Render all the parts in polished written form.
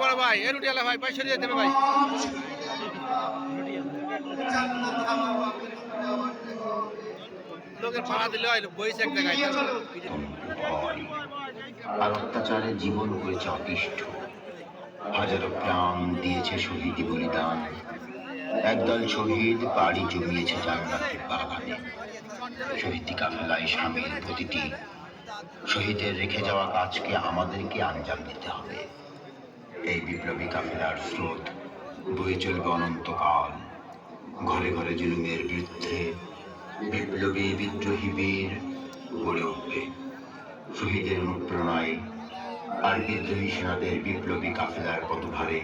বড় ভাই এ রুটি আলা ভাই পয়সা দিয়ে দেবে ভাই। লোকের ভাড়া দিলে হয় বইছে এক জায়গায়। আর অত্যাচারে জীবন হয়েছে অতিষ্ঠ, হাজারো প্রাণ দিয়েছে শহীদি বলিদান। একদল শহীদ বাড়ি জমিয়েছে জান্নাতের বাগানে। শহীদি কাফেলায় সামিল প্রতিটি শহীদের রেখে যাওয়া কাজকে আমাদেরকে আঞ্জাম দিতে হবে। এই বিপ্লবী কাফেলার স্রোত বয়ে চলবে অনন্তকাল। ঘরে ঘরে জুলুমের বিরুদ্ধে বিপ্লবী বিদ্রোহী বীর গড়ে উঠবে। শহীদের অনুপ্রেরণায় আর বিদ্রোহী সেনাদের বিপ্লবী কাফেলার পদভারে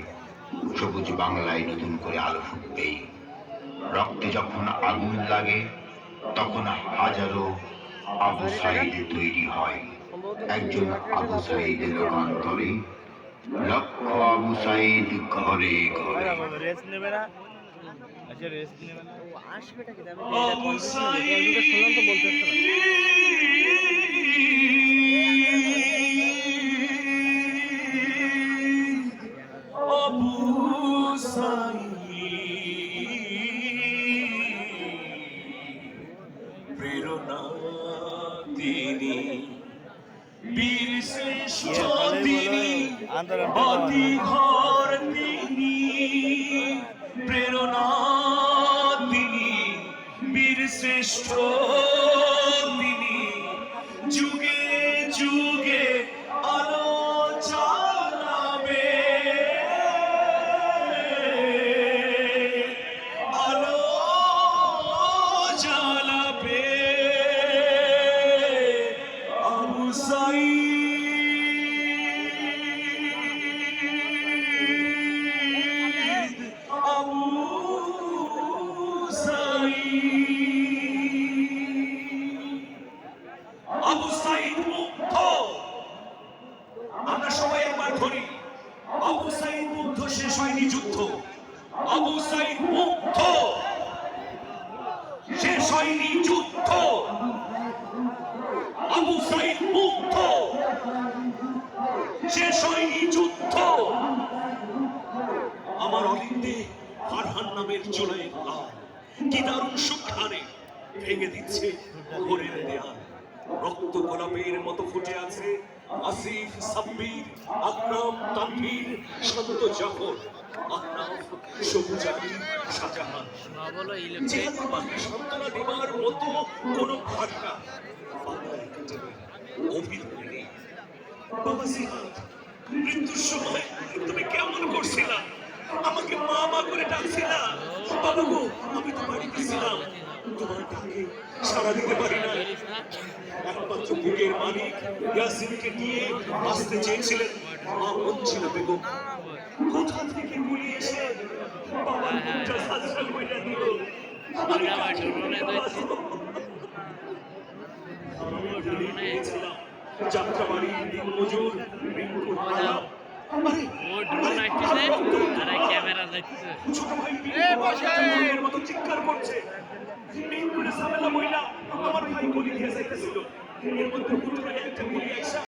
সবুজ বাংলায় নতুন করে আলো ফুটবেই। রক্তে যখন আগুন লাগে তখন হাজারো আবু সাইদ তৈরি হয়। একজন আবু সাইদের লোকান্তরে লক্ষ আবু সাইদ ঘরে ঘরে। প্রেরণা তিনি, বীর শ্রেষ্ঠ তিনি, অতি ঘর তিনি, প্রেরণা তিনি, বীর শ্রেষ্ঠ তিনি, যুগে যুগে আলো জ্বালাবে, আলো জ্বালাবে আবু সাইদ, আবু আবু সাইদ মুগ্ধ। আমরা সবাই একবার ধরি, আবু সাইদ মুগ্ধ, শেষ হয়নি যুদ্ধ। আবু সাইদ মুগ্ধ, শেষ হয়নি যুদ্ধ। আবু সাইদ মুগ্ধ, শেষ হয়নি যুদ্ধ। আমার অলিন্দে ফারহান নামের চোলায় লাল কি দারুণ সুখানে ভেঙে দিচ্ছে ঘোরের দেয়াল। রক্ত গোলাপের মতো ফুটে আছে আসিফ, সাব্বির, আকরাম, তানভীর, শান্ত জাফর, আহনাফ, সবুজ আলী, শাহজাহান। যেখানে বাকি সান্ত্বনা দেবার মতো কোনো ভাষা বাংলায় কেটে নেই, অভিধানে নেই। বাবা জিহাদ, মৃত্যুর সময় তুমি কেমন করছিলা? আমাকে মা মা করে ডাকছিলা। বাবা গো, আমি তো বাড়িতে ছিলাম, তোমার ডাকে সাড়া দিতে পারি না। একমাত্র বুকের মালিক ইয়াসিনকে নিয়ে আসতে চেয়েছিলেন, মা বলছিল বেগম। কোথা থেকে গুলি এসে বাবার মুখটা সাজা কইরা দিল। আমি যাত্রাবাড়ির দিনমজুর রিঙ্কুর আলা। ছোট ভাই মতো চিৎকার করছে, রিঙ্কুর ঝামেলা মহিলা আমার ভাই গলি দিয়ে যাইতেছিল। এর মধ্যে হুট করে একটা গুলি আইসা